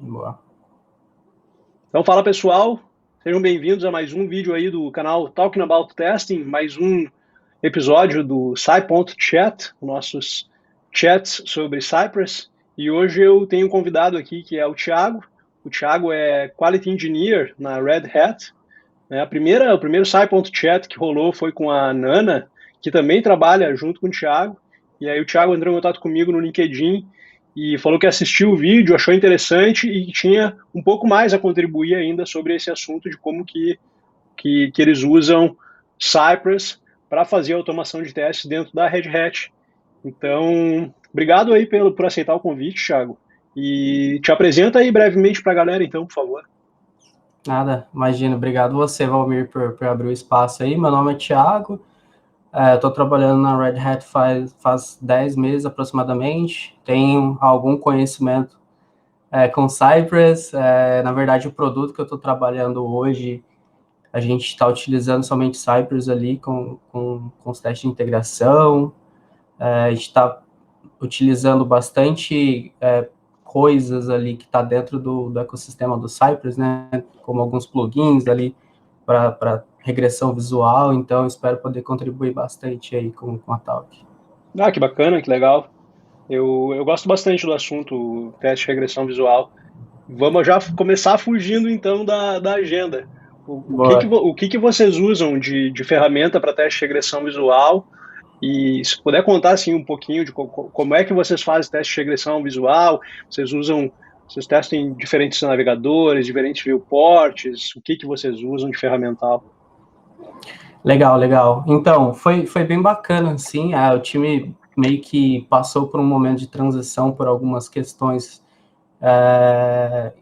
Boa. Então fala pessoal, sejam bem-vindos a mais um vídeo aí do canal Talking About Testing, mais um episódio do Sci.chat, nossos chats sobre Cypress. E hoje eu tenho um convidado aqui que é o Thiago. O Thiago é Quality Engineer na Red Hat. O primeiro Sci.chat que rolou foi com a Nana, que também trabalha junto com o Thiago. E aí o Thiago entrou em contato comigo no LinkedIn e falou que assistiu o vídeo, achou interessante e que tinha um pouco mais a contribuir ainda sobre esse assunto de como que eles usam Cypress para fazer a automação de testes dentro da Red Hat. Então, obrigado aí por aceitar o convite, Thiago. E te apresenta aí brevemente para a galera, então, por favor. Nada, imagina. Obrigado você, Valmir, por abrir o espaço aí. Meu nome é Thiago, estou trabalhando na Red Hat faz 10 meses aproximadamente. Tenho algum conhecimento com Cypress. Na verdade, o produto que eu estou trabalhando hoje, a gente está utilizando somente Cypress ali com os testes de integração. A gente está utilizando bastante coisas ali que está dentro do ecossistema do Cypress, né? Como alguns plugins ali para regressão visual. Então, espero poder contribuir bastante aí com a Talk. Ah, que bacana, que legal. Eu gosto bastante do assunto teste de regressão visual. Vamos já começar fugindo então da agenda. Boa. O que vocês usam de ferramenta para teste de regressão visual? E se puder contar assim um pouquinho de como é que vocês fazem teste de regressão visual? Vocês testam em diferentes navegadores, diferentes viewports? O que vocês usam de ferramental? Legal, legal. Então, foi bem bacana, assim. O time meio que passou por um momento de transição por algumas questões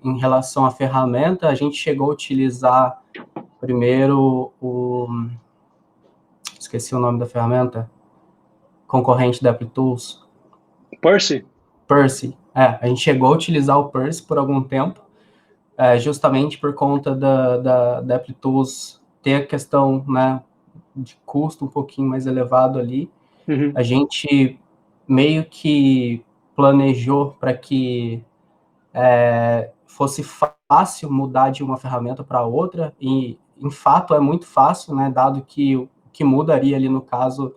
em relação à ferramenta. A gente chegou a utilizar primeiro esqueci o nome da ferramenta, concorrente da AppTools. Percy? Percy. A gente chegou a utilizar o Percy por algum tempo, justamente por conta da AppTools ter a questão, né, de custo um pouquinho mais elevado ali. Uhum. A gente meio que planejou para que fosse fácil mudar de uma ferramenta para outra, e em fato é muito fácil, né, dado que o que mudaria ali no caso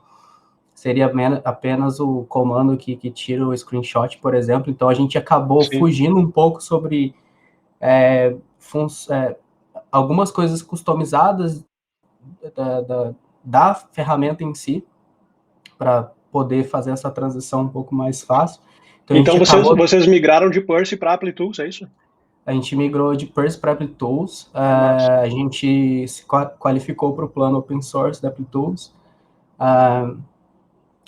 seria apenas o comando que tira o screenshot, por exemplo. Então, a gente acabou Sim. fugindo um pouco sobre algumas coisas customizadas da ferramenta em si, para poder fazer essa transição um pouco mais fácil. Então, Então vocês migraram de Percy para AppleTools, é isso? a gente migrou de Percy para AppleTools. Massa. A gente se qualificou para o plano open source da AppleTools.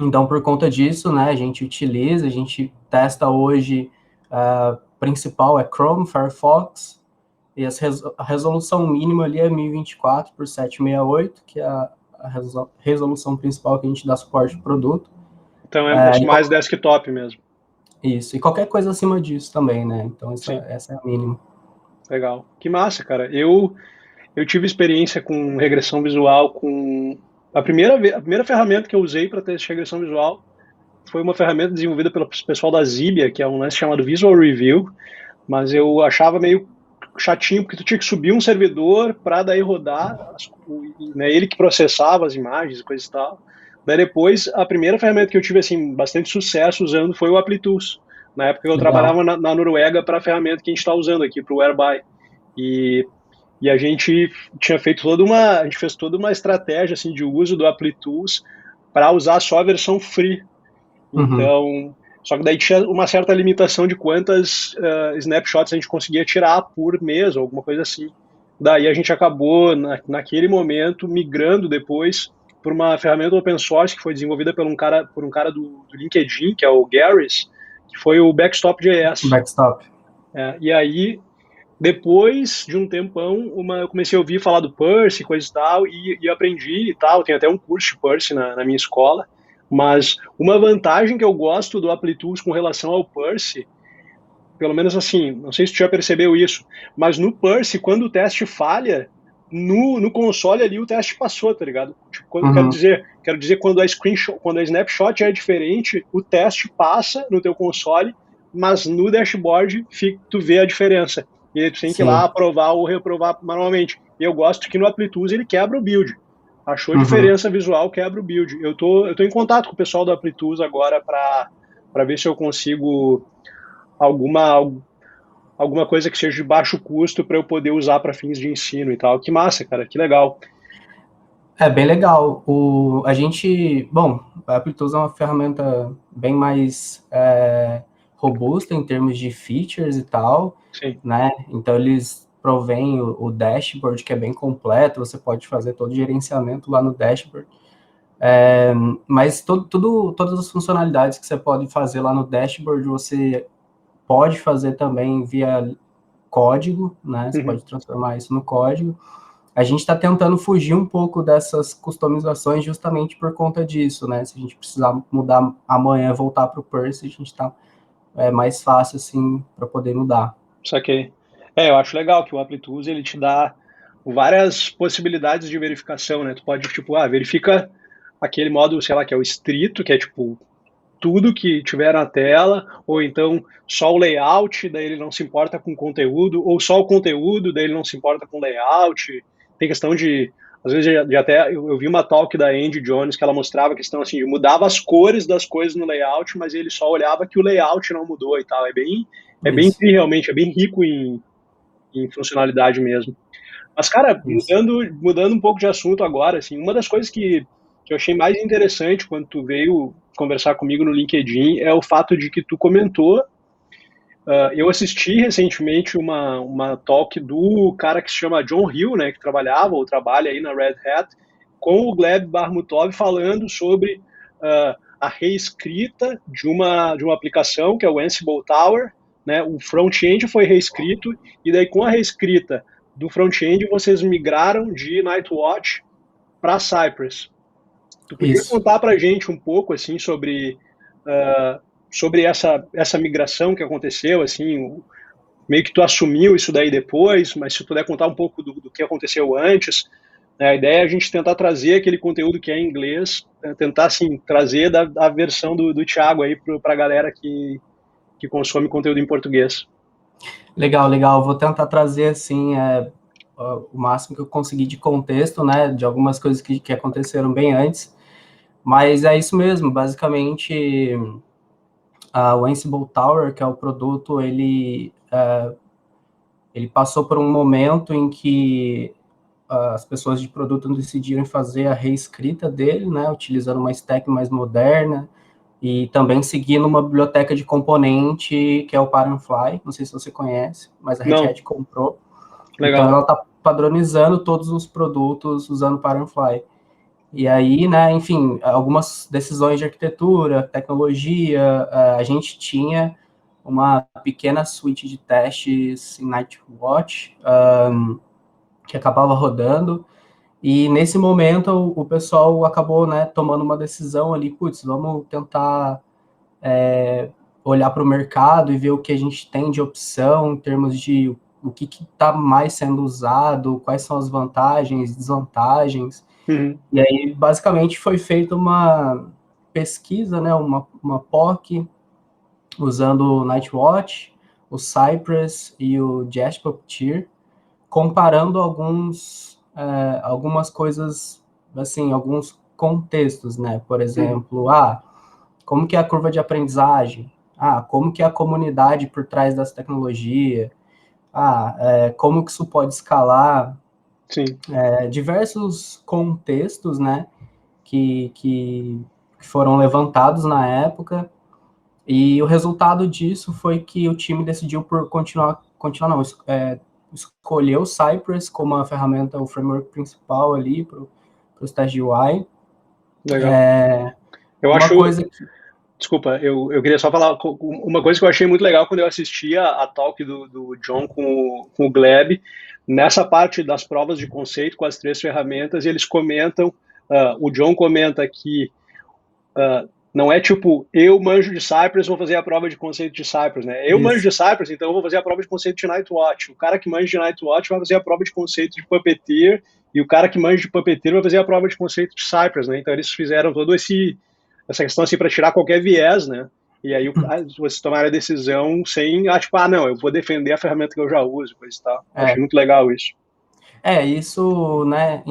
Então, por conta disso, né, a gente testa hoje, principal é Chrome, Firefox, e a resolução mínima ali é 1024 por 768, que é a resolução principal que a gente dá suporte ao produto. Então é mais desktop mesmo. Isso, e qualquer coisa acima disso também, né? Então, Sim. essa é a mínima. Legal. Que massa, cara. Eu tive experiência com regressão visual com a primeira ferramenta que eu usei para teste de regressão visual foi uma ferramenta desenvolvida pelo pessoal da Zibia, que é um lance chamado Visual Review, mas eu achava meio chatinho porque tu tinha que subir um servidor para daí rodar, né, ele que processava as imagens e coisa e tal. Daí depois, a primeira ferramenta que eu tive assim bastante sucesso usando foi o AppleTools. Na época eu Legal. trabalhava na Noruega para a ferramenta que a gente está usando aqui, para o Whereby. E a gente tinha feito a gente fez toda uma estratégia assim de uso do AppleTools para usar só a versão free. Uhum. Então, só que daí tinha uma certa limitação de quantas snapshots a gente conseguia tirar por mês ou alguma coisa assim. Daí a gente acabou naquele momento migrando depois por uma ferramenta open source que foi desenvolvida por um cara do LinkedIn, que é o Garris, que foi o Backstop.js. Backstop. E aí depois de um tempão, eu comecei a ouvir falar do Percy, coisa e tal, e aprendi e tal. Tem até um curso de Percy na minha escola. Mas uma vantagem que eu gosto do AppleTools com relação ao Percy, pelo menos assim, não sei se tu já percebeu isso, mas no Percy, quando o teste falha, no console ali o teste passou, tá ligado? Tipo, quero dizer quando a snapshot é diferente, o teste passa no teu console, mas no dashboard tu vê a diferença. E aí tu tem que ir lá aprovar ou reprovar manualmente. E eu gosto que no AppleTools ele quebra o build. Achou diferença visual, quebra o build. Eu tô em contato com o pessoal do AppleTools agora para ver se eu consigo alguma coisa que seja de baixo custo para eu poder usar para fins de ensino e tal. Que massa, cara, que legal. É bem legal. A AppleTools é uma ferramenta bem mais robusta em termos de features e tal, Sim. né? Então eles provêm o dashboard, que é bem completo, você pode fazer todo o gerenciamento lá no dashboard. Mas todas as funcionalidades que você pode fazer lá no dashboard, você pode fazer também via código, né? Você pode transformar isso no código. A gente está tentando fugir um pouco dessas customizações justamente por conta disso, né? Se a gente precisar mudar amanhã, voltar para o Percy, a gente está mais fácil, assim, para poder mudar. Saquei. Eu acho legal que o AppleTools, ele te dá várias possibilidades de verificação, né? Tu pode, tipo, verifica aquele modo, sei lá, que é o estrito, que é, tipo, tudo que tiver na tela, ou então só o layout, daí ele não se importa com o conteúdo, ou só o conteúdo, daí ele não se importa com o layout. Tem questão de, às vezes, eu vi uma talk da Andy Jones que ela mostrava a questão assim, de mudava as cores das coisas no layout, mas ele só olhava que o layout não mudou e tal. Realmente, é bem rico em funcionalidade mesmo. Mas, cara, mudando um pouco de assunto agora, assim, uma das coisas que eu achei mais interessante quando tu veio conversar comigo no LinkedIn é o fato de que tu comentou. Eu assisti recentemente uma talk do cara que se chama John Hill, né, que trabalhava ou trabalha aí na Red Hat, com o Gleb Barmutov falando sobre a reescrita de uma aplicação que é o Ansible Tower, né, o front-end foi reescrito e daí com a reescrita do front-end vocês migraram de Nightwatch para Cypress. Tu podia contar para a gente um pouco assim sobre essa migração que aconteceu, assim, meio que tu assumiu isso daí depois, mas se tu puder contar um pouco do que aconteceu antes, né, a ideia é a gente tentar trazer aquele conteúdo que é em inglês, tentar assim trazer da versão do Thiago aí para a galera que consome conteúdo em português. Legal. Vou tentar trazer assim o máximo que eu conseguir de contexto, né, de algumas coisas que aconteceram bem antes. Mas é isso mesmo, basicamente o Ansible Tower, que é o produto, ele passou por um momento em que as pessoas de produto decidiram fazer a reescrita dele, né, utilizando uma stack mais moderna e também seguindo uma biblioteca de componente que é o Paranfly, não sei se você conhece, mas a Red Hat comprou. Legal. Então ela está padronizando todos os produtos usando Paranfly. E aí, né, enfim, algumas decisões de arquitetura, tecnologia, a gente tinha uma pequena suite de testes em Nightwatch, que acabava rodando, e nesse momento o pessoal acabou, né, tomando uma decisão ali, putz, vamos tentar olhar para o mercado e ver o que a gente tem de opção em termos de o que está mais sendo usado, quais são as vantagens, desvantagens. E aí, basicamente, foi feita uma pesquisa, né, uma POC, usando o Nightwatch, o Cypress e o Jasperpeter, comparando algumas coisas, assim, alguns contextos, né? Por exemplo, como que é a curva de aprendizagem? Como que é a comunidade por trás dessa tecnologia? Como que isso pode escalar? Sim. Diversos contextos, né, que foram levantados na época, e o resultado disso foi que o time decidiu por escolher o Cypress como a ferramenta, o framework principal ali para os testes de UI. Legal. Desculpa, eu queria só falar uma coisa que eu achei muito legal quando eu assisti a talk do John com o Gleb, nessa parte das provas de conceito com as 3 ferramentas, eles comentam, o John comenta que não é tipo, eu manjo de Cypress, vou fazer a prova de conceito de Cypress, né? Eu manjo de Cypress, então eu vou fazer a prova de conceito de Nightwatch. O cara que manja de Nightwatch vai fazer a prova de conceito de Puppeteer, e o cara que manja de Puppeteer vai fazer a prova de conceito de Cypress, né? Então eles fizeram todo essa questão assim para tirar qualquer viés, né? e aí vocês tomaram a decisão sem, tipo, não, eu vou defender a ferramenta que eu já uso, coisa e tal. Achei muito legal isso. Isso, né,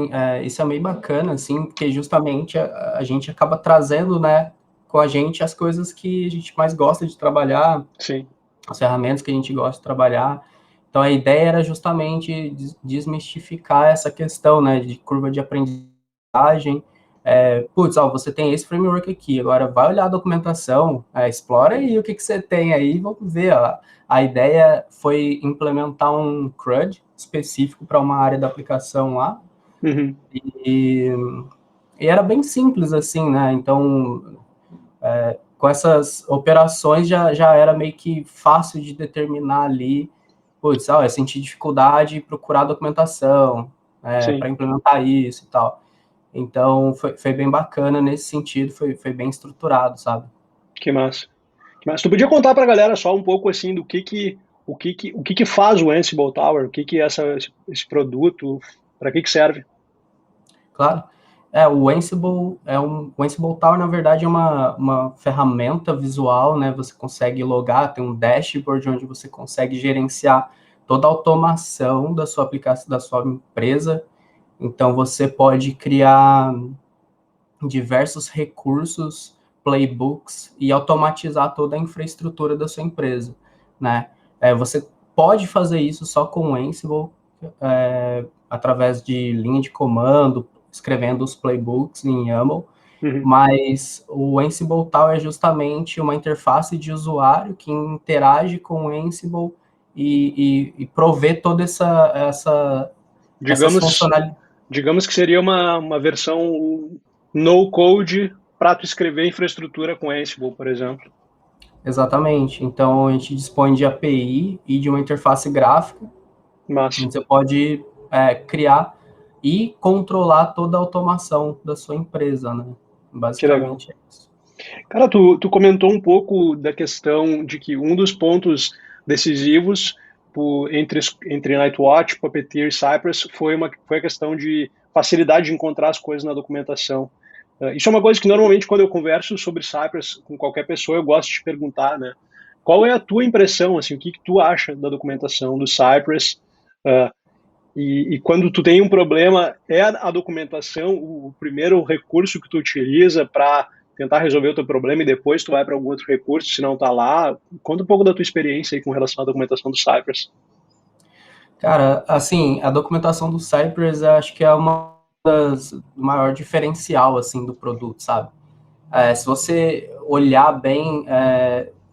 isso é meio bacana, assim, porque justamente a gente acaba trazendo, né, com a gente as coisas que a gente mais gosta de trabalhar, Sim. as ferramentas que a gente gosta de trabalhar. Então, a ideia era justamente desmistificar essa questão, né, de curva de aprendizagem. Você tem esse framework aqui, agora vai olhar a documentação, explora aí o que você tem aí, vamos ver, ó. A ideia foi implementar um CRUD específico para uma área da aplicação lá, e era bem simples, assim, né, então, com essas operações já era meio que fácil de determinar ali, eu senti dificuldade em procurar documentação, para implementar isso e tal. Então, foi bem bacana nesse sentido, foi bem estruturado, sabe? Que massa. Mas tu podia contar para a galera só um pouco assim do o que faz o Ansible Tower, o que é esse produto, para que serve? Claro. O Ansible o Ansible Tower, na verdade, é uma ferramenta visual, né? Você consegue logar, tem um dashboard onde você consegue gerenciar toda a automação da sua aplicação, da sua empresa. Então, você pode criar diversos recursos, playbooks e automatizar toda a infraestrutura da sua empresa, né? Você pode fazer isso só com o Ansible, através de linha de comando, escrevendo os playbooks em YAML, mas o Ansible Tower é justamente uma interface de usuário que interage com o Ansible e provê toda essas funcionalidades. Digamos que seria uma versão no code para tu escrever infraestrutura com Ansible, por exemplo. Exatamente. Então, a gente dispõe de API e de uma interface gráfica, onde você pode criar e controlar toda a automação da sua empresa, né? Basicamente é isso. Cara, tu comentou um pouco da questão de que um dos pontos decisivos entre Nightwatch, Puppeteer e Cypress foi a questão de facilidade de encontrar as coisas na documentação. Isso é uma coisa que normalmente quando eu converso sobre Cypress com qualquer pessoa eu gosto de perguntar, né? Qual é a tua impressão, assim, o que tu acha da documentação do Cypress? E quando tu tem um problema, é a documentação o primeiro recurso que tu utiliza para tentar resolver o teu problema e depois tu vai para algum outro recurso se não tá lá? Conta um pouco da tua experiência aí com relação à documentação do Cypress. Cara, assim, a documentação do Cypress eu acho que é uma das maior diferencial, assim, do produto, sabe? Se você olhar bem,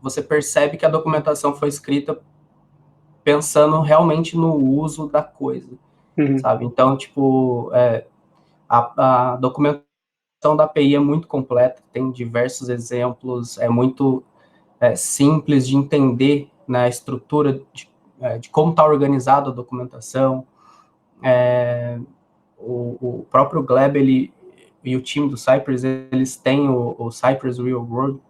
você percebe que a documentação foi escrita pensando realmente no uso da coisa, sabe? Então, tipo, a documentação da API é muito completa, tem diversos exemplos, é muito simples de entender, né, a estrutura de como está organizada a documentação. O próprio Gleb e o time do Cypress, eles têm o Cypress Real World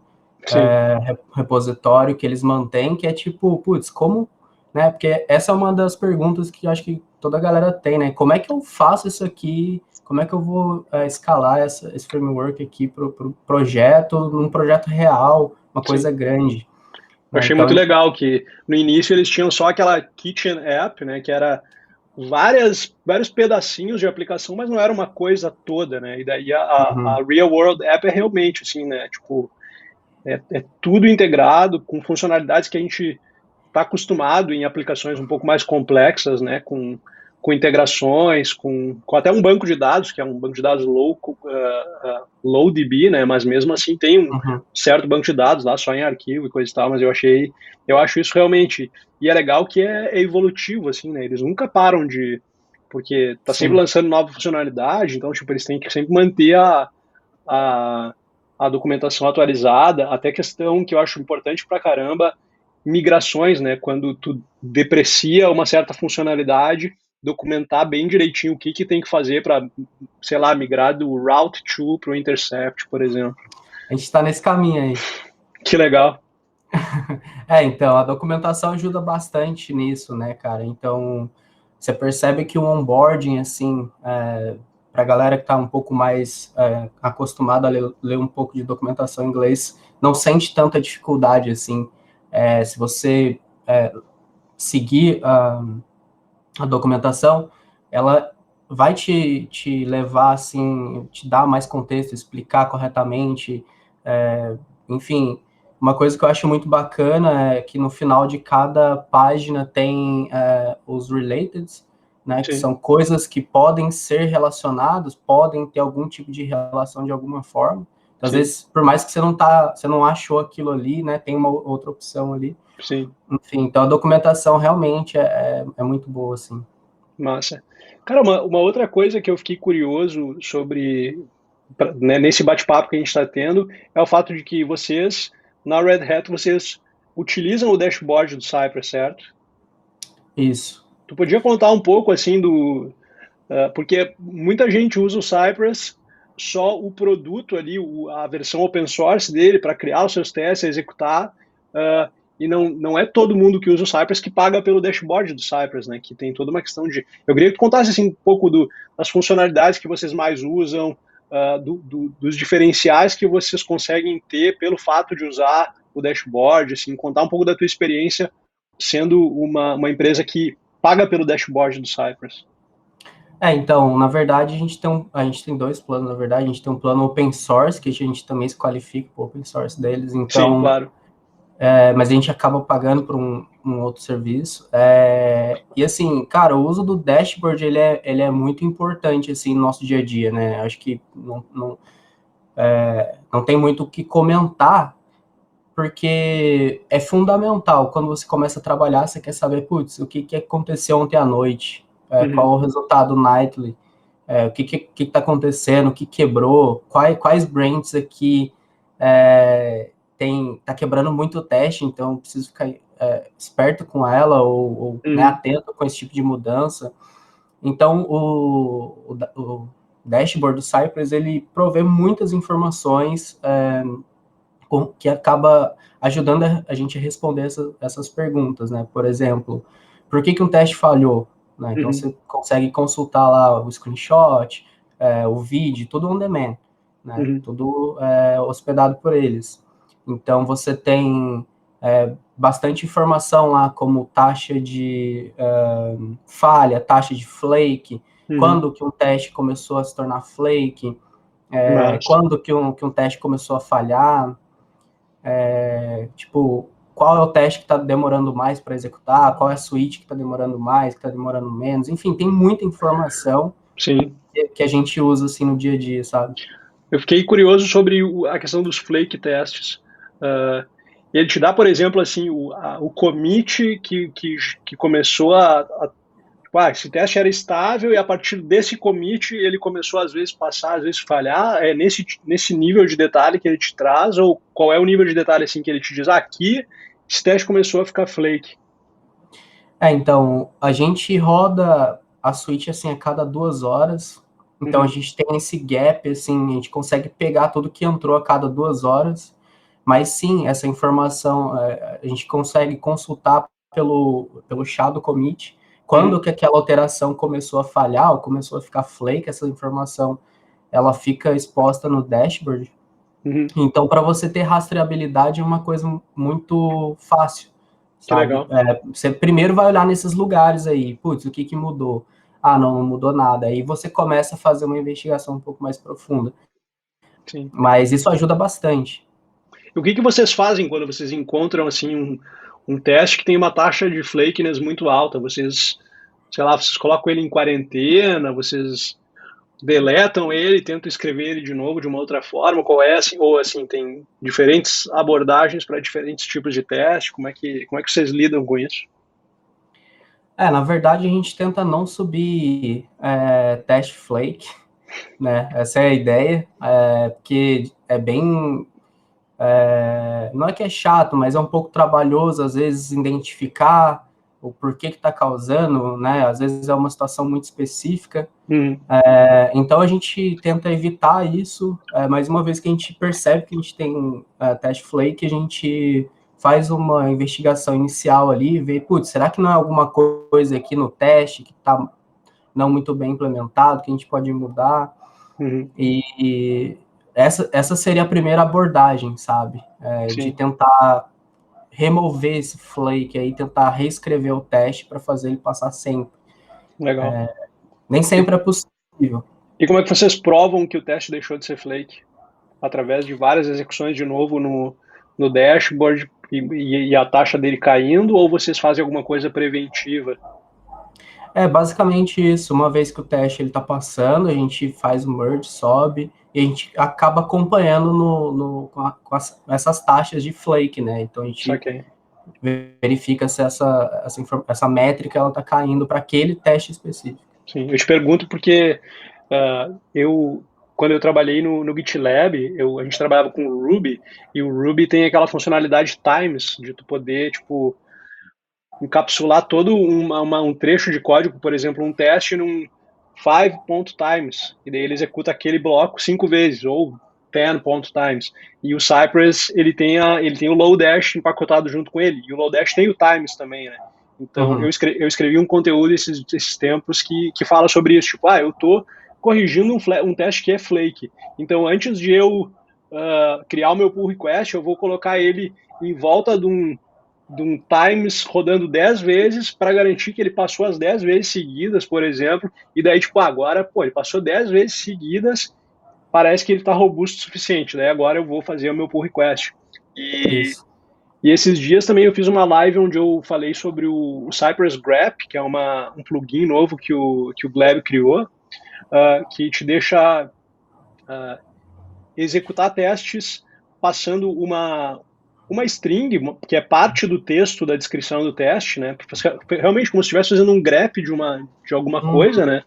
repositório que eles mantêm, que é tipo, como, né, porque essa é uma das perguntas que eu acho que toda a galera tem, né, como é que eu faço isso aqui, como é que eu vou escalar esse framework aqui para o projeto, num projeto real, uma coisa grande. Eu achei muito legal que no início eles tinham só aquela Kitchen App, né, que era vários pedacinhos de aplicação, mas não era uma coisa toda, né? E daí a Real World App é realmente assim, né? Tipo, é tudo integrado com funcionalidades que a gente está acostumado em aplicações um pouco mais complexas, né? Com integrações, com até um banco de dados, que é um banco de dados LowDB, né? Mas mesmo assim tem um certo banco de dados lá só em arquivo e coisa e tal, mas eu acho isso realmente, e é legal que é evolutivo, assim, né? Eles nunca param porque tá sempre lançando nova funcionalidade, então, tipo, eles têm que sempre manter a documentação atualizada, até questão que eu acho importante pra caramba, migrações, né? Quando tu deprecia uma certa funcionalidade, documentar bem direitinho o que tem que fazer para, sei lá, migrar do route to para o intercept, por exemplo. A gente está nesse caminho aí. Que legal. Então, a documentação ajuda bastante nisso, né, cara? Então, você percebe que o onboarding, assim, a galera que está um pouco mais acostumada a ler um pouco de documentação em inglês, não sente tanta dificuldade, assim, se você seguir a documentação, ela vai te levar, assim, te dar mais contexto, explicar corretamente, enfim, uma coisa que eu acho muito bacana é que no final de cada página tem os relateds, né, que são coisas que podem ser relacionadas, podem ter algum tipo de relação de alguma forma. Então, às vezes, por mais que você não achou aquilo ali, né, tem uma outra opção ali. Sim. Enfim, então a documentação realmente é muito boa, assim. Massa. Cara, uma outra coisa que eu fiquei curioso sobre, né, nesse bate-papo que a gente está tendo, é o fato de que vocês, na Red Hat, vocês utilizam o dashboard do Cypress, certo? Isso. Tu podia contar um pouco, assim, porque muita gente usa o Cypress, só o produto ali, a versão open source dele, para criar os seus testes, executar, e não é todo mundo que usa o Cypress que paga pelo dashboard do Cypress, né? Que tem toda uma questão de... Eu queria que tu contasse assim, um pouco das funcionalidades que vocês mais usam, dos diferenciais que vocês conseguem ter pelo fato de usar o dashboard, assim, contar um pouco da tua experiência sendo uma empresa que paga pelo dashboard do Cypress. Então, na verdade, a gente tem dois planos, na verdade, a gente tem um plano open source, que a gente também se qualifica para o open source deles, Sim, então, claro. mas a gente acaba pagando por um outro serviço. E assim, cara, o uso do dashboard, ele é muito importante, assim, no nosso dia a dia, né? Acho que não tem muito o que comentar, porque é fundamental. Quando você começa a trabalhar, você quer saber, putz, o que aconteceu ontem à noite, qual o resultado nightly, o que está acontecendo, o que quebrou, quais brands aqui tá quebrando muito o teste, então preciso ficar esperto com ela ou né, atento com esse tipo de mudança. Então, o dashboard do Cypress, ele provê muitas informações que acaba ajudando a gente a responder essas perguntas, né? Por exemplo, por que um teste falhou? Né? Então, você consegue consultar lá o screenshot, o vídeo, tudo on demand, né? Tudo hospedado por eles. Então, você tem bastante informação lá, como taxa de falha, taxa de flake, quando que um teste começou a se tornar flake, quando que um teste começou a falhar, tipo, qual é o teste que está demorando mais para executar, qual é a suíte que está demorando mais, que está demorando menos, enfim, tem muita informação Sim. que a gente usa assim no dia a dia, sabe? Eu fiquei curioso sobre a questão dos flake tests. Ele te dá, por exemplo, assim, o commit que começou esse teste era estável e a partir desse commit ele começou às vezes passar, às vezes falhar. É nesse nível de detalhe que ele te traz, ou qual é o nível de detalhe assim que ele te diz, aqui esse teste começou a ficar flake? Então, a gente roda a suíte assim a cada 2 horas, então a gente tem esse gap, assim, a gente consegue pegar tudo que entrou a cada 2 horas, mas sim, essa informação a gente consegue consultar pelo chá do commit, quando que aquela alteração começou a falhar, ou começou a ficar flake, essa informação, ela fica exposta no dashboard. Então, para você ter rastreabilidade é uma coisa muito fácil, Que sabe? legal. Você primeiro vai olhar nesses lugares aí, putz, o que mudou? Ah, não mudou nada. Aí você começa a fazer uma investigação um pouco mais profunda. Sim. Mas isso ajuda bastante. E o que vocês fazem quando vocês encontram assim um teste que tem uma taxa de flakiness muito alta? Vocês, sei lá, vocês colocam ele em quarentena, vocês deletam ele, tentam escrever ele de novo de uma outra forma, qual é assim, ou assim, tem diferentes abordagens para diferentes tipos de teste, como é que vocês lidam com isso? Na verdade, a gente tenta não subir teste flake, né? Essa é a ideia, porque é bem... não é que é chato, mas é um pouco trabalhoso, às vezes, identificar o porquê que está causando, né? Às vezes é uma situação muito específica. Então a gente tenta evitar isso, mas uma vez que a gente percebe que a gente tem teste flake, a gente faz uma investigação inicial ali e vê, putz, será que não é alguma coisa aqui no teste que está não muito bem implementado, que a gente pode mudar. E essa seria a primeira abordagem, sabe? De tentar remover esse flake aí, tentar reescrever o teste para fazer ele passar sempre. Legal. Nem sempre é possível. E como é que vocês provam que o teste deixou de ser flake? Através de várias execuções de novo no dashboard e a taxa dele caindo, ou vocês fazem alguma coisa preventiva? Basicamente isso. Uma vez que o teste está passando, a gente faz o merge, sobe, e a gente acaba acompanhando com essas taxas de flake, né? Então a gente verifica se essa métrica está caindo para aquele teste específico. Sim, eu te pergunto porque quando eu trabalhei no GitLab, a gente trabalhava com o Ruby, e o Ruby tem aquela funcionalidade times, de tu poder, tipo, encapsular todo um trecho de código, por exemplo, um teste num 5.times, e daí ele executa aquele bloco 5 vezes, ou 10.times. E o Cypress, ele tem o Lodash empacotado junto com ele, e o Lodash tem o times também, né? Então, eu escrevi um conteúdo esses tempos que fala sobre isso, tipo, eu tô corrigindo um teste que é flake. Então, antes de eu criar o meu pull request, eu vou colocar ele em volta de um times rodando 10 vezes para garantir que ele passou as 10 vezes seguidas, por exemplo, e daí, tipo, agora, ele passou 10 vezes seguidas, parece que ele está robusto o suficiente, daí agora eu vou fazer o meu pull request. E esses dias também eu fiz uma live onde eu falei sobre o Cypress Grep, que é um plugin novo que o Gleb criou, que te deixa executar testes passando uma string, que é parte do texto da descrição do teste, né? Realmente como se estivesse fazendo um grep de alguma coisa, né?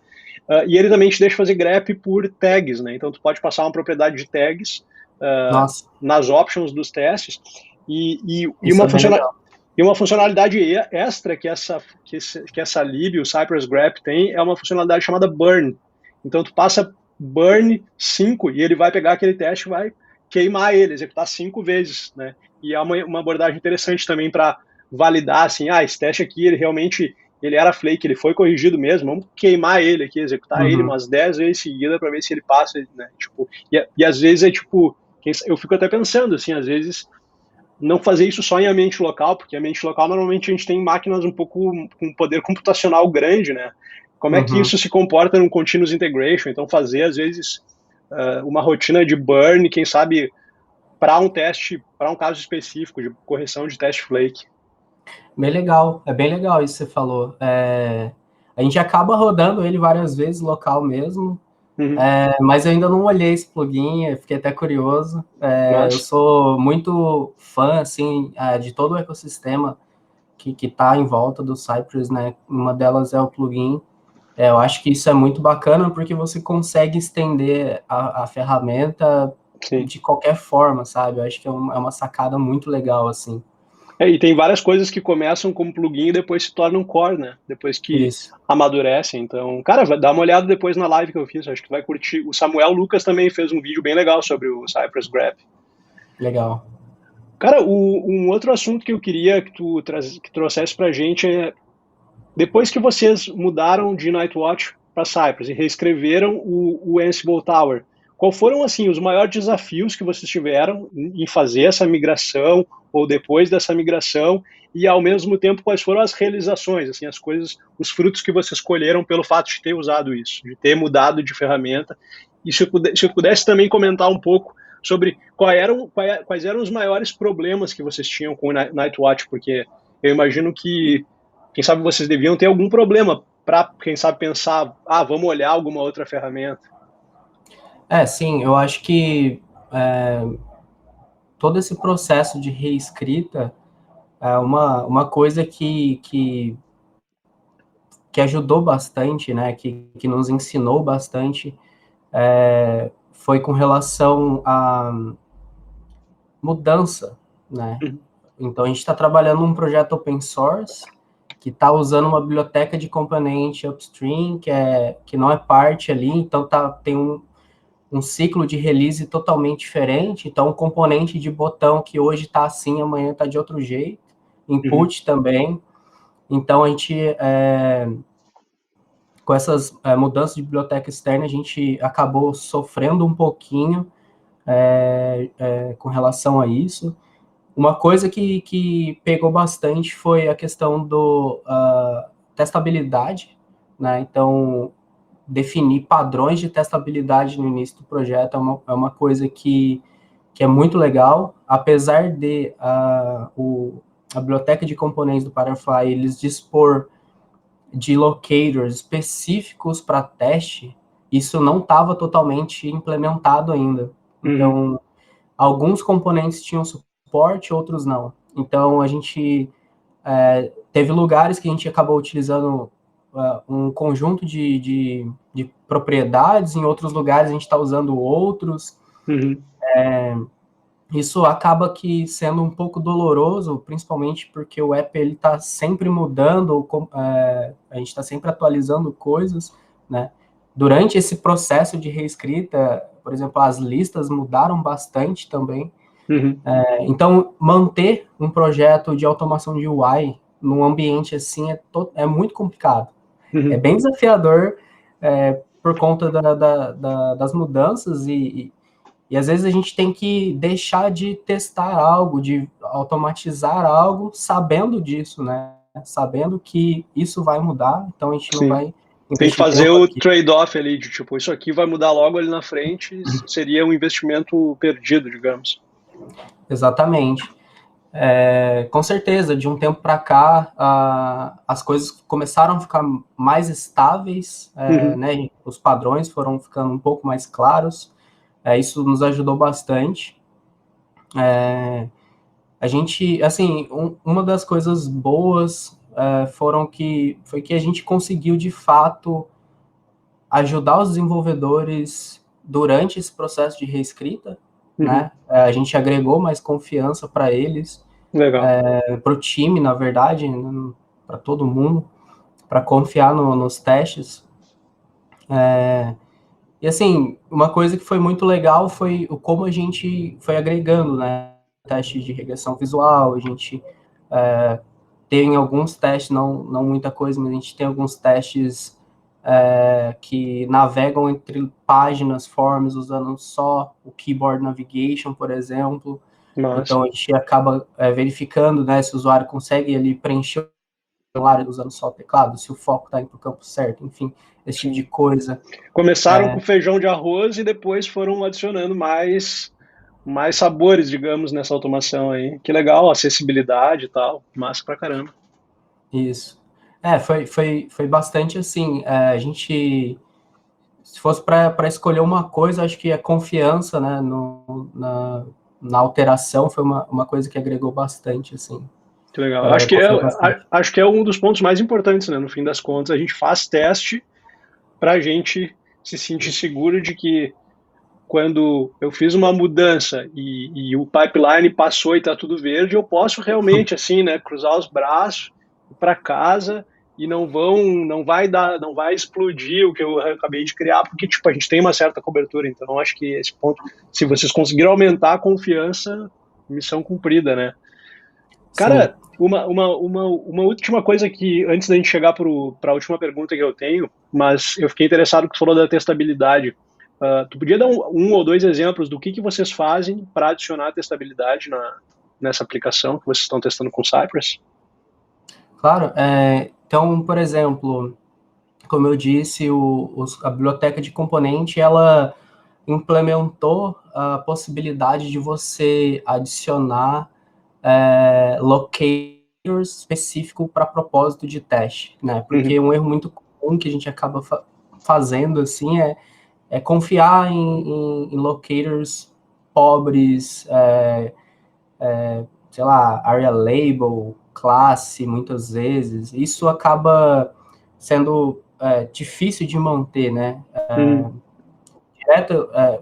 E ele também te deixa fazer grep por tags, né? Então tu pode passar uma propriedade de tags nas options dos testes e uma funcionalidade extra que essa lib, o Cypress Grep, tem é uma funcionalidade chamada burn. Então tu passa burn 5 e ele vai pegar aquele teste e vai queimar ele, executar 5 vezes, né? E é uma abordagem interessante também para validar, assim, esse teste aqui, ele era flake, ele foi corrigido mesmo, vamos queimar ele aqui, executar ele umas 10 vezes seguida para ver se ele passa, né? Tipo, e às vezes eu fico até pensando, assim, às vezes não fazer isso só em ambiente local, porque ambiente local normalmente a gente tem máquinas um pouco com poder computacional grande, né? Como é que isso se comporta num continuous integration? Então fazer às vezes uma rotina de burn, quem sabe para um caso específico de correção de teste flake. Bem legal, é bem legal isso que você falou. A gente acaba rodando ele várias vezes local mesmo, mas eu ainda não olhei esse plugin, fiquei até curioso. Eu sou muito fã, assim, de todo o ecossistema que está em volta do Cypress, né? Uma delas é o plugin. Eu acho que isso é muito bacana porque você consegue estender a ferramenta de qualquer forma, sabe? Eu acho que é uma sacada muito legal, assim. E tem várias coisas que começam como plugin e depois se tornam core, né? Depois que amadurecem. Então, cara, dá uma olhada depois na live que eu fiz, acho que tu vai curtir. O Samuel Lucas também fez um vídeo bem legal sobre o Cypress Grep. Legal. Cara, um outro assunto que eu queria que tu trouxesse pra gente é, depois que vocês mudaram de Nightwatch para Cypress e reescreveram o Ansible Tower, qual foram, assim, os maiores desafios que vocês tiveram em fazer essa migração ou depois dessa migração e, ao mesmo tempo, quais foram as realizações, assim, as coisas, os frutos que vocês colheram pelo fato de ter usado isso, de ter mudado de ferramenta? E se eu pudesse também comentar um pouco sobre quais eram os maiores problemas que vocês tinham com o Nightwatch, porque eu imagino que, quem sabe, vocês deviam ter algum problema para, quem sabe, pensar, vamos olhar alguma outra ferramenta. Sim, eu acho que todo esse processo de reescrita é uma coisa que ajudou bastante, né, que nos ensinou bastante, foi com relação à mudança, né? Então, a gente está trabalhando num projeto open source que está usando uma biblioteca de componente upstream, que não é parte ali, então tem um ciclo de release totalmente diferente. Então, um componente de botão que hoje está assim, amanhã está de outro jeito. Input também. Então, a gente com essas mudanças de biblioteca externa, a gente acabou sofrendo um pouquinho com relação a isso. Uma coisa que pegou bastante foi a questão do testabilidade, né? Então, definir padrões de testabilidade no início do projeto é uma coisa que é muito legal, apesar de a biblioteca de componentes do Firefly eles dispor de locators específicos para teste, isso não estava totalmente implementado ainda. Então, alguns componentes tinham suporte, outros não. Então, a gente teve lugares que a gente acabou utilizando um conjunto de propriedades, em outros lugares a gente está usando outros. Isso acaba que sendo um pouco doloroso, principalmente porque o app ele está sempre mudando, a gente está sempre atualizando coisas, né? Durante esse processo de reescrita, por exemplo, as listas mudaram bastante também. Então, manter um projeto de automação de UI num ambiente assim é muito complicado. É bem desafiador por conta das mudanças e às vezes a gente tem que deixar de testar algo, de automatizar algo, sabendo disso, né? Sabendo que isso vai mudar, então a gente não vai tem que investir fazer tempo o aqui. trade-off ali, de tipo, isso aqui vai mudar logo ali na frente, seria um investimento perdido, digamos. Exatamente. Com certeza, de um tempo para cá, as coisas começaram a ficar mais estáveis, né? Os padrões foram ficando um pouco mais claros, isso nos ajudou bastante. A gente, assim, uma das coisas boas foi que a gente conseguiu, de fato, ajudar os desenvolvedores durante esse processo de reescrita, né? A gente agregou mais confiança para eles, para o time, na verdade, para todo mundo, para confiar nos testes. E assim, uma coisa que foi muito legal foi como a gente foi agregando, né? Testes de regressão visual, a gente tem alguns testes, não muita coisa, mas a gente tem alguns testes que navegam entre páginas, forms, usando só o Keyboard Navigation, por exemplo. Nossa. Então, a gente acaba verificando, né, se o usuário consegue ali preencher o área usando só o teclado, se o foco está indo para o campo certo, enfim, esse tipo de coisa. Começaram com feijão de arroz e depois foram adicionando mais sabores, digamos, nessa automação aí. Que legal, acessibilidade e tal, massa pra caramba. Isso. Foi bastante assim, a gente, se fosse para escolher uma coisa, acho que a confiança, né, na alteração foi uma coisa que agregou bastante, assim. Que legal. Acho que é um dos pontos mais importantes, né? No fim das contas, a gente faz teste para a gente se sentir seguro de que quando eu fiz uma mudança e o pipeline passou e está tudo verde, eu posso realmente, assim, né, cruzar os braços, ir para casa e não vai explodir o que eu acabei de criar, porque tipo, a gente tem uma certa cobertura. Então, acho que esse ponto, se vocês conseguiram aumentar a confiança, missão cumprida, né? Cara, uma última coisa que, antes da gente chegar para a última pergunta que eu tenho, mas eu fiquei interessado que você falou da testabilidade. Tu podia dar um ou dois exemplos do que vocês fazem para adicionar testabilidade nessa aplicação que vocês estão testando com Cypress? Claro. Então, por exemplo, como eu disse, a biblioteca de componente, ela implementou a possibilidade de você adicionar locators específico para propósito de teste, né? Porque um erro muito comum que a gente acaba fazendo, assim, é confiar em locators pobres, sei lá, area label, classe, muitas vezes. Isso acaba sendo difícil de manter, né?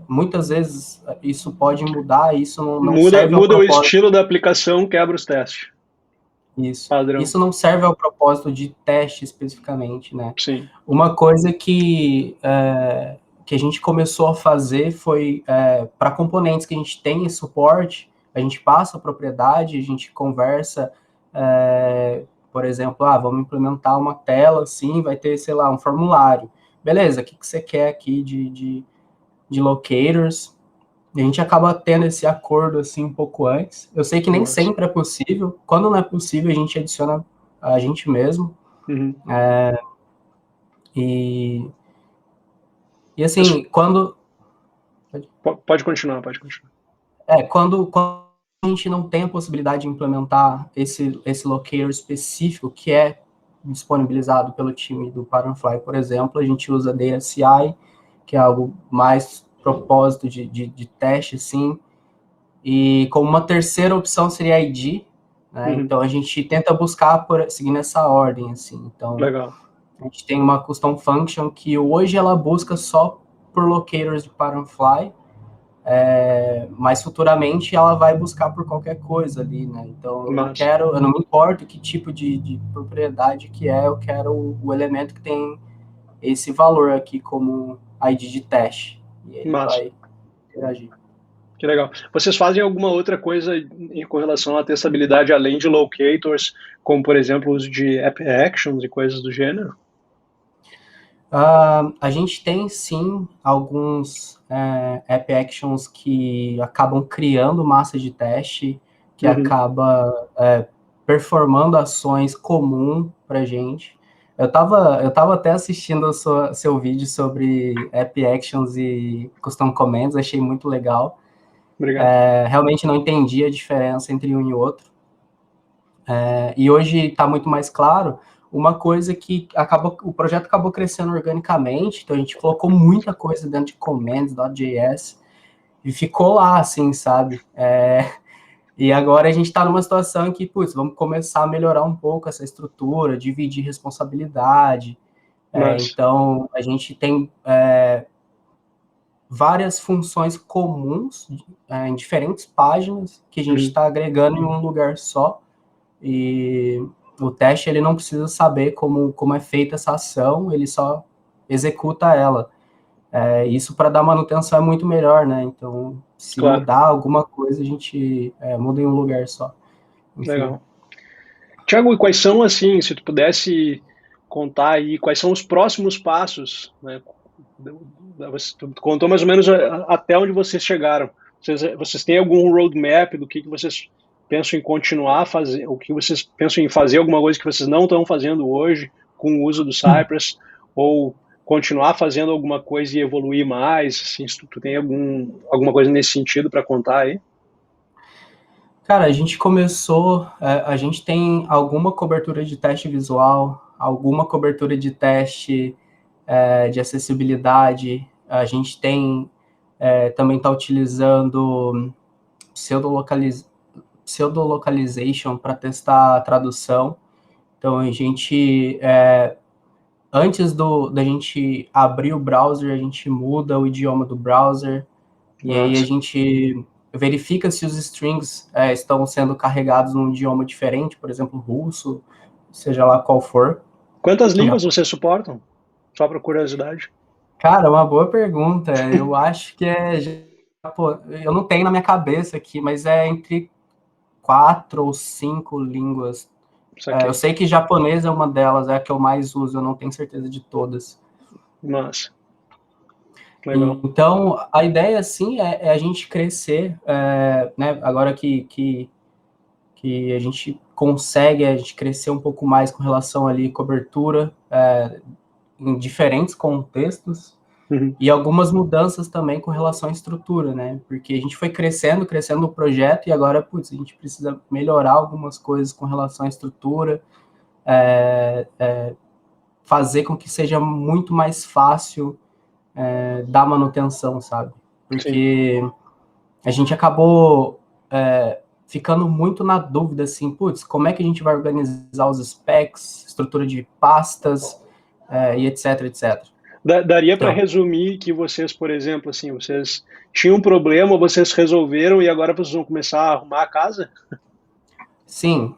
Muitas vezes isso pode mudar, isso não serve ao Muda o propósito. estilo da aplicação, quebra os testes. Isso. Padrão. Isso não serve ao propósito de teste especificamente, né? Sim. Uma coisa que a gente começou a fazer foi, para componentes que a gente tem suporte, a gente passa a propriedade, a gente conversa por exemplo, vamos implementar uma tela assim, vai ter, sei lá, um formulário. Beleza, o que você quer aqui de locators? A gente acaba tendo esse acordo assim um pouco antes. Eu sei que nem sempre é possível. Quando não é possível, a gente adiciona a gente mesmo. Uhum. E assim, quando... Pode continuar, pode continuar. Quando a gente não tem a possibilidade de implementar esse locator específico que é disponibilizado pelo time do Patternfly, por exemplo, a gente usa Data CI, que é algo mais propósito de teste, assim, e como uma terceira opção seria ID, né? Então a gente tenta buscar seguindo essa ordem, assim. Então, legal. A gente tem uma custom function que hoje ela busca só por locators de Patternfly, mas futuramente ela vai buscar por qualquer coisa ali, né? Então eu não me importo que tipo de propriedade que eu quero o elemento que tem esse valor aqui como ID de teste. E ele vai interagir. Que legal. Vocês fazem alguma outra coisa com relação à testabilidade além de locators, como por exemplo o uso de app actions e coisas do gênero? A gente tem sim alguns app actions que acabam criando massa de teste, que acaba performando ações comum para gente. Eu tava até assistindo seu vídeo sobre app actions e custom commands, achei muito legal. Obrigado. Realmente não entendi a diferença entre um e outro. E hoje está muito mais claro. Uma coisa que o projeto acabou crescendo organicamente, então a gente colocou muita coisa dentro de commands.js e ficou lá, assim, sabe? E agora a gente está numa situação em que, putz, vamos começar a melhorar um pouco essa estrutura, dividir responsabilidade. Então, a gente tem várias funções comuns em diferentes páginas que a gente está agregando em um lugar só. E o teste ele não precisa saber como é feita essa ação, ele só executa ela. Isso para dar manutenção é muito melhor, né? Então, se mudar alguma coisa, a gente muda em um lugar só. Enfim. Legal. Tiago, e quais são, assim, se tu pudesse contar aí, quais são os próximos passos, né? Tu contou mais ou menos até onde vocês chegaram. Vocês têm algum roadmap do que vocês pensam em continuar a fazer, o que vocês pensam em fazer, alguma coisa que vocês não estão fazendo hoje com o uso do Cypress, ou continuar fazendo alguma coisa e evoluir mais, assim, se tu tem alguma coisa nesse sentido para contar aí? Cara, a gente começou, a gente tem alguma cobertura de teste visual, alguma cobertura de teste de acessibilidade, a gente tem, também está utilizando pseudolocalization para testar a tradução. Então, a gente, antes da gente abrir o browser, a gente muda o idioma do browser, e aí a gente verifica se os strings estão sendo carregados num idioma diferente, por exemplo, russo, seja lá qual for. Quantas línguas vocês suportam? Só por curiosidade. Cara, uma boa pergunta. Eu acho que eu não tenho na minha cabeça aqui, mas é entre 4 ou 5 línguas. Eu sei que japonês é uma delas, é a que eu mais uso, eu não tenho certeza de todas. Nossa. Legal. Então, a ideia, assim, é a gente crescer, né, agora que a gente consegue crescer um pouco mais com relação ali cobertura em diferentes contextos, e algumas mudanças também com relação à estrutura, né? Porque a gente foi crescendo no projeto, e agora, putz, a gente precisa melhorar algumas coisas com relação à estrutura, fazer com que seja muito mais fácil dar manutenção, sabe? Porque a gente acabou ficando muito na dúvida, assim, putz, como é que a gente vai organizar os specs, estrutura de pastas, e etc, etc. Daria para resumir que vocês, por exemplo, assim, vocês tinham um problema, vocês resolveram e agora vocês vão começar a arrumar a casa? Sim,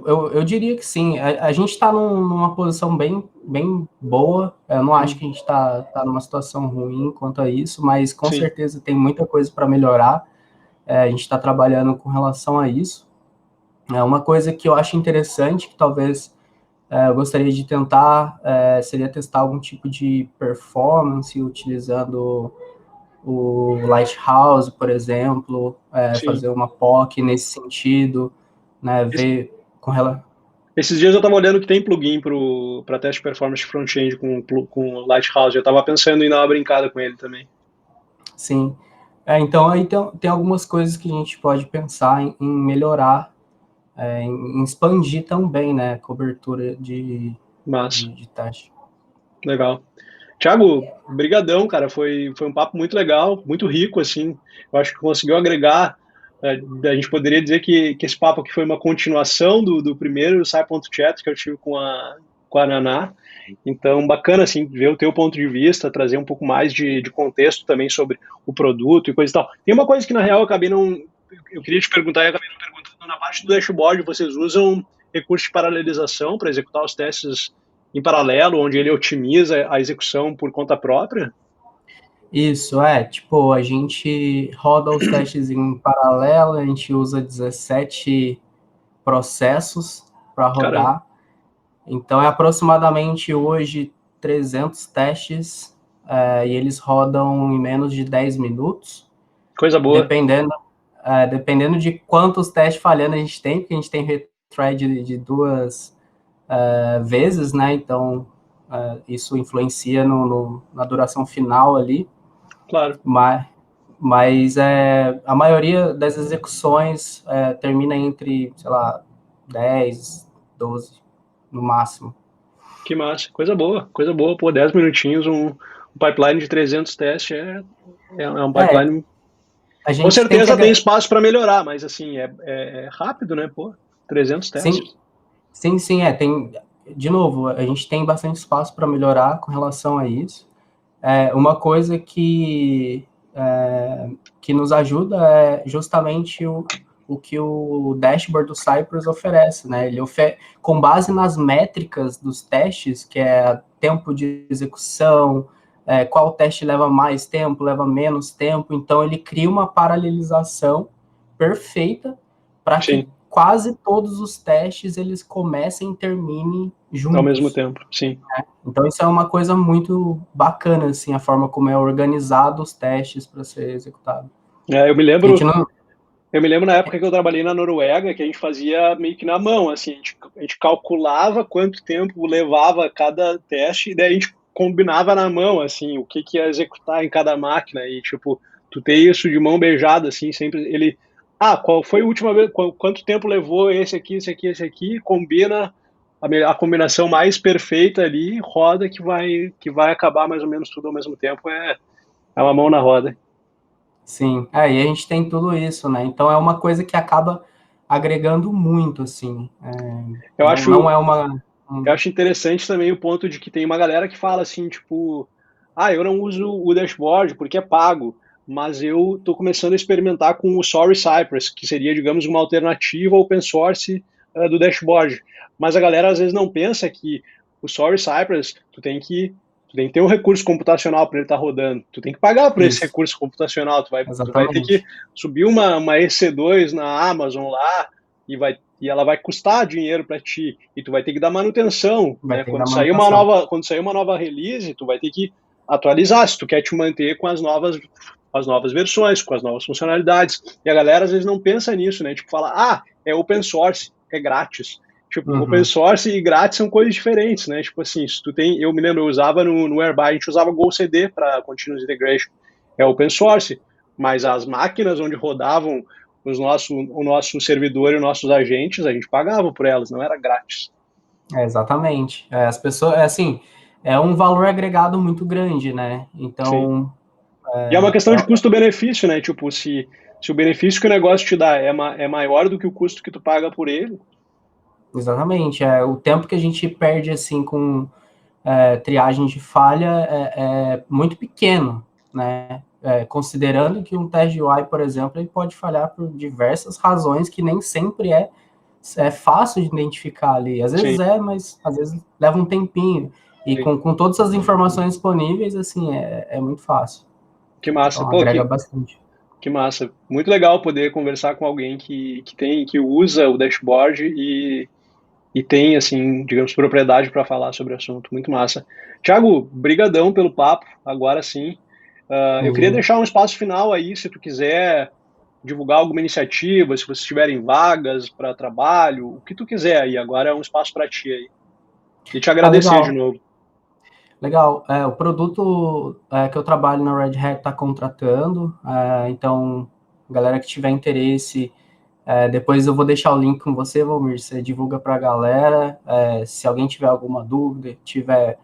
eu diria que sim. A gente está numa posição bem boa. Eu não acho que a gente está numa situação ruim quanto a isso, mas com certeza tem muita coisa para melhorar. A gente está trabalhando com relação a isso. Uma coisa que eu acho interessante, que talvez eu gostaria de tentar, seria testar algum tipo de performance utilizando o Lighthouse, por exemplo, Sim. fazer uma POC nesse sentido, né, ver com relação. Esses dias eu estava olhando que tem plugin para teste de performance de front-end com o Lighthouse. Eu estava pensando em dar uma brincada com ele também. Sim. Então, aí tem algumas coisas que a gente pode pensar em melhorar, em expandir também, né, a cobertura Mas, de teste. legal. Thiago, brigadão, cara. Foi um papo muito legal, muito rico, assim. Eu acho que conseguiu agregar. A gente poderia dizer que esse papo aqui foi uma continuação do primeiro Sai.chat que eu tive com a Naná. Então, bacana, assim, ver o teu ponto de vista, trazer um pouco mais de contexto também sobre o produto e coisa e tal. Tem uma coisa que, na real, eu acabei não... Eu queria te perguntar e acabei não perguntando. Na parte do dashboard, vocês usam recurso de paralelização para executar os testes em paralelo, onde ele otimiza a execução por conta própria? Isso, tipo, a gente roda os testes em paralelo, a gente usa 17 processos para Caramba, rodar. Então, é aproximadamente hoje 300 testes, e eles rodam em menos de 10 minutos, coisa boa. dependendo, dependendo de quantos testes falhando a gente tem, porque a gente tem retry de duas vezes, né? Então, isso influencia na duração final ali, Claro. mas a maioria das execuções termina entre, sei lá, 10, 12 no máximo. Que massa. Coisa boa. Coisa boa. Pô, 10 minutinhos, um pipeline de 300 testes é um É, pipeline. a Com gente tem que... certeza tem espaço para melhorar, mas assim, é rápido, né? Pô, 300 Sim, testes. sim, tem... De novo, a gente tem bastante espaço para melhorar com relação a isso. Uma coisa que nos ajuda é justamente o que o dashboard do Cypress oferece, né? Com base nas métricas dos testes, que é tempo de execução, qual teste leva mais tempo, leva menos tempo, então ele cria uma paralelização perfeita para que Sim, quase todos os testes eles comecem e terminem ao mesmo juntos. tempo. Sim. Então isso é uma coisa muito bacana, assim, a forma como é organizado os testes para ser executado. É, A gente não... eu me lembro na época que eu trabalhei na Noruega, que a gente fazia meio que na mão, assim, a gente calculava quanto tempo levava cada teste, e daí a gente combinava na mão, assim, o que ia executar em cada máquina, e tipo, tu ter isso de mão beijada, assim, sempre ele, qual foi a última vez, quanto tempo levou esse aqui, combina a combinação mais perfeita ali, roda que vai acabar mais ou menos tudo ao mesmo tempo, é uma mão na roda. Sim, e a gente tem tudo isso, né? Então é uma coisa que acaba agregando muito, assim. Eu Não acho é uma... Eu acho interessante também o ponto de que tem uma galera que fala assim, tipo, eu não uso o dashboard porque é pago, mas eu estou começando a experimentar com o Sorry Cypress, que seria, digamos, uma alternativa open source do dashboard. Mas a galera às vezes não pensa que o Sorry Cypress, tu tem que ter um recurso computacional para ele estar rodando. Tu tem que pagar por esse Isso, recurso computacional. Tu vai ter que exatamente. subir uma EC2 na Amazon lá e ela vai custar dinheiro para ti e tu vai ter que dar manutenção, Vai né? ter que dar manutenção. Quando sair uma nova release, tu vai ter que atualizar se tu quer te manter com as novas versões, com as novas funcionalidades. E a galera às vezes não pensa nisso, né? Tipo, fala: é open source, é grátis". Tipo, open Uhum. source e grátis são coisas diferentes, né? Tipo assim, se tu tem, eu me lembro, eu usava no Airby, a gente usava GoCD para Continuous Integration. É open source, mas as máquinas onde rodavam o nosso servidor e os nossos agentes, a gente pagava por elas, não era grátis. Exatamente. As pessoas, assim, é um valor agregado muito grande, né? Sim. Então, E é uma questão de é, custo-benefício, né? Tipo, se o benefício que o negócio te dá é maior do que o custo que tu paga por ele. exatamente. O tempo que a gente perde, assim, com triagem de falha é muito pequeno, né? Considerando que um teste de UI, por exemplo, ele pode falhar por diversas razões que nem sempre é fácil de identificar ali. Às vezes Sim, mas às vezes leva um tempinho. E sim. com todas as informações disponíveis, assim, é muito fácil. Que massa. Então Pô, agrega bastante. que massa. Muito legal poder conversar com alguém que usa o dashboard e tem, assim, digamos, propriedade para falar sobre o assunto. Muito massa. Thiago, brigadão pelo papo, agora sim. Eu queria Imagina. deixar um espaço final aí, se tu quiser divulgar alguma iniciativa, se vocês tiverem vagas para trabalho, o que tu quiser aí, agora é um espaço para ti aí. E te Ah, agradecer de legal. novo. Legal. O produto que eu trabalho na Red Hat está contratando, então, galera que tiver interesse, depois eu vou deixar o link com você, Valmir, você divulga para a galera. Se alguém tiver alguma dúvida, tiver,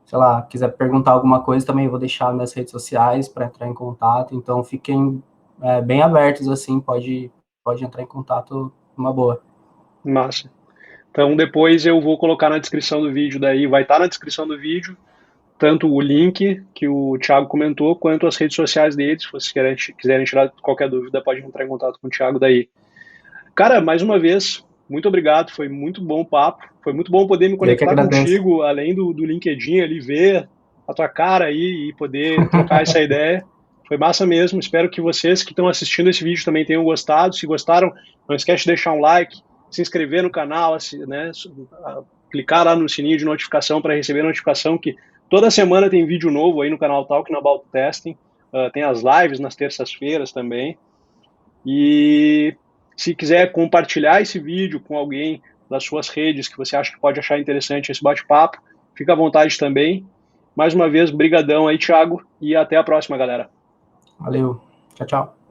sei lá, quiser perguntar alguma coisa, também vou deixar nas redes sociais para entrar em contato. Então, fiquem bem abertos, assim, pode entrar em contato numa boa. Massa. Então depois eu vou colocar na descrição do vídeo daí, vai estar na descrição do vídeo, tanto o link que o Thiago comentou, quanto as redes sociais dele. Se vocês quiserem tirar qualquer dúvida, pode entrar em contato com o Thiago daí. Cara, mais uma vez, muito obrigado, foi muito bom o papo, foi muito bom poder me Eu que conectar agradeço. contigo, além do LinkedIn ali, ver a tua cara aí e poder trocar essa ideia. Foi massa mesmo, espero que vocês que estão assistindo esse vídeo também tenham gostado. Se gostaram, não esquece de deixar um like, se inscrever no canal, né, clicar lá no sininho de notificação para receber notificação que toda semana tem vídeo novo aí no canal Talking About Testing. Tem as lives nas terças-feiras também. E se quiser compartilhar esse vídeo com alguém das suas redes que você acha que pode achar interessante esse bate-papo, fica à vontade também. Mais uma vez, brigadão aí, Thiago, e até a próxima, galera. Valeu. Tchau, tchau.